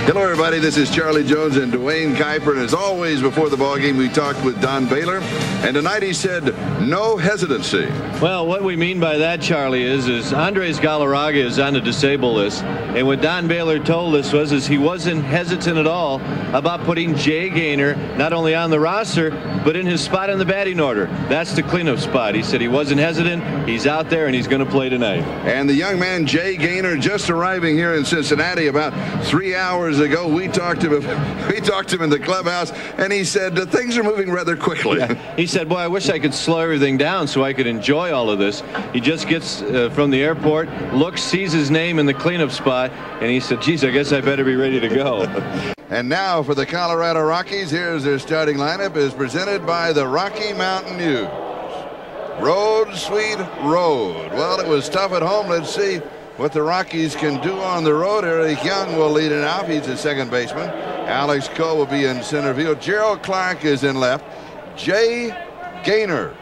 Hello, everybody. This is Charlie Jones and Dwayne Kuiper. And as always, before the ballgame, we talked with Don Baylor. And tonight he said, no hesitancy. Well, what we mean by that, Charlie, is Andres Galarraga is on the disabled list. And what Don Baylor told us was he wasn't hesitant at all about putting Jay Gaynor not only on the roster, but in his spot in the batting order. That's the cleanup spot. He said he wasn't hesitant. He's out there, and he's going to play tonight. And the young man, Jay Gaynor, just arriving here in Cincinnati about 3 hours ago. We talked to him in the clubhouse, and he said things are moving rather quickly. Yeah. He said, boy, I wish I could slow everything down so I could enjoy all of this. He just gets from the airport, looks, sees his name in the cleanup spot, and he said, geez, I guess I better be ready to go. And now for the Colorado Rockies, here's their starting lineup, is presented by the Rocky Mountain News. Road, sweet road. Well, it was tough at home. Let's see what the Rockies can do on the road. Eric Young will lead it off. He's the second baseman. Alex Cole will be in center field. Gerald Clark is in left. Jay Gaynor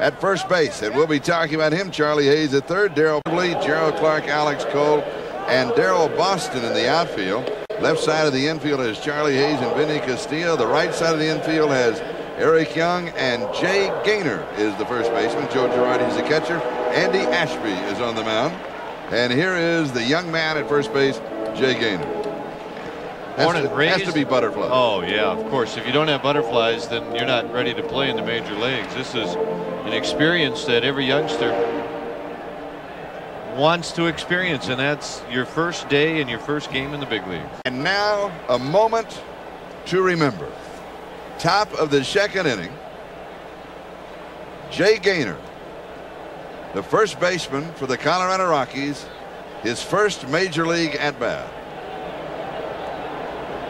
at first base. And we'll be talking about him. Charlie Hayes at third. Darrell Lee, Gerald Clark, Alex Cole, and Darrell Boston in the outfield. Left side of the infield is Charlie Hayes and Vinny Castillo. The right side of the infield has Eric Young, and Jay Gaynor is the first baseman. Joe Girardi is the catcher. Andy Ashby is on the mound. And here is the young man at first base, Jay Gaynor. Has to be butterflies. Oh, yeah, of course. If you don't have butterflies, then you're not ready to play in the major leagues. This is an experience that every youngster wants to experience, and that's your first day and your first game in the big leagues. And now a moment to remember. Top of the second inning, Jay Gaynor, the first baseman for the Colorado Rockies, his first major league at bat.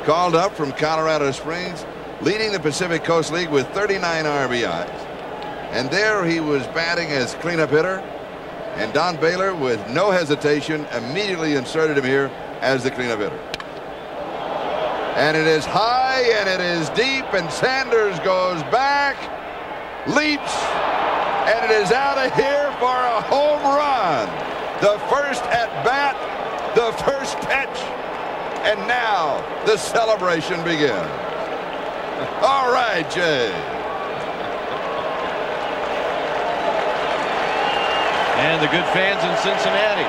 Called up from Colorado Springs, leading the Pacific Coast League with 39 RBIs. And there he was batting as cleanup hitter. And Don Baylor, with no hesitation, immediately inserted him here as the cleanup hitter. And it is high and it is deep, and Sanders goes back, leaps, and it is out of here for a home run. The first at bat, the first pitch, and now the celebration begins. All right, Jay. And the good fans in Cincinnati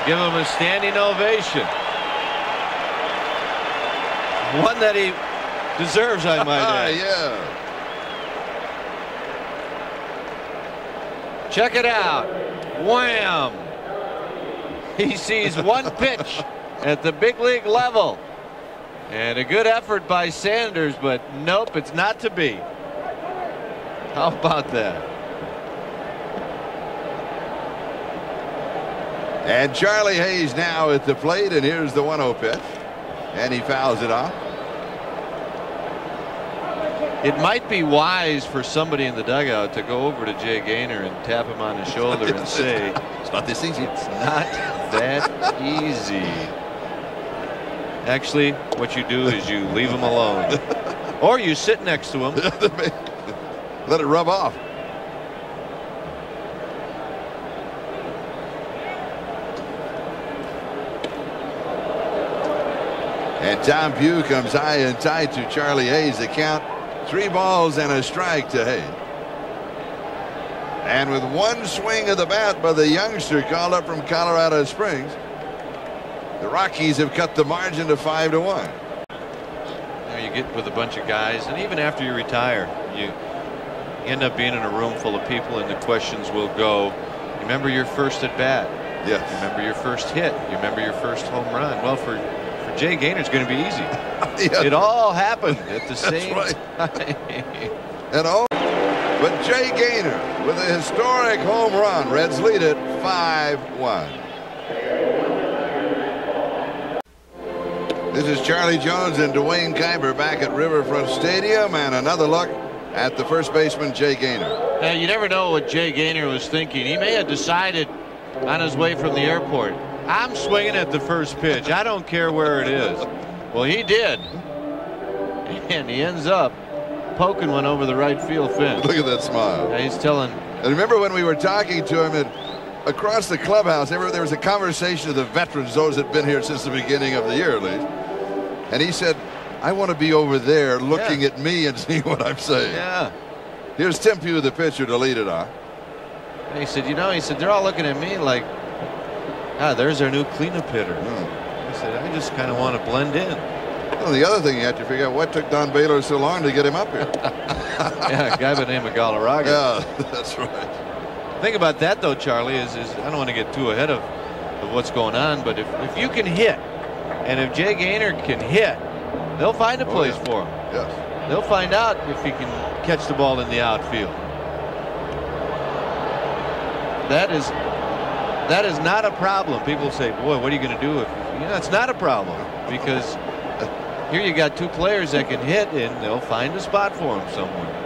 give him a standing ovation. One that he deserves, I might add. Yeah. Check it out. Wham! He sees one pitch at the big league level. And a good effort by Sanders, but nope, it's not to be. How about that? And Charlie Hayes now at the plate, and here's the 1-0 pitch. And he fouls it off. It might be wise for somebody in the dugout to go over to Jay Gaynor and tap him on the shoulder and say, it's not this easy. It's not that easy. Actually, what you do is you leave him alone. Or you sit next to him. Let it rub off. And Tom Pugh comes high and tight to Charlie Hayes. The count, 3 balls and a strike to Hayes. And with one swing of the bat by the youngster called up from Colorado Springs, the Rockies have cut the margin to 5-1. You get with a bunch of guys, and even after you retire, you end up being in a room full of people, and the questions will go, you remember your first at bat? Yes. You remember your first hit? You remember your first home run? Well, for Jay Gaynor, it's going to be easy. Yeah. It all happened at the same time. And but Jay Gaynor with a historic home run. Reds lead it 5-1. This is Charlie Jones and Dwayne Kuiper back at Riverfront Stadium, and another look at the first baseman, Jay Gaynor. Now, you never know what Jay Gaynor was thinking. He may have decided on his way from the airport, I'm swinging at the first pitch. I don't care where it is. Well, he did. And he ends up poking one over the right field fence. Look at that smile. Now he's telling. And remember when we were talking to him across the clubhouse, there was a conversation of the veterans, those that have been here since the beginning of the year at least. And he said, I want to be over there looking at me and seeing what I'm saying. Yeah. Here's Tim Pugh, the pitcher, to lead it off. And he said, he said, they're all looking at me like, there's our new cleanup hitter. I said, I just kind of want to blend in. Well, the other thing you have to figure out, what took Don Baylor so long to get him up here? Yeah, a guy by the name of Galarraga. Yeah, that's right. The thing about that, though, Charlie, is I don't want to get too ahead of what's going on, but if you can hit, and if Jay Gaynor can hit, they'll find a place for him. Yes. They'll find out if he can catch the ball in the outfield. That is not a problem. People say, boy, what are you going to do if it's not a problem, because here you got two players that can hit, and they'll find a spot for him somewhere.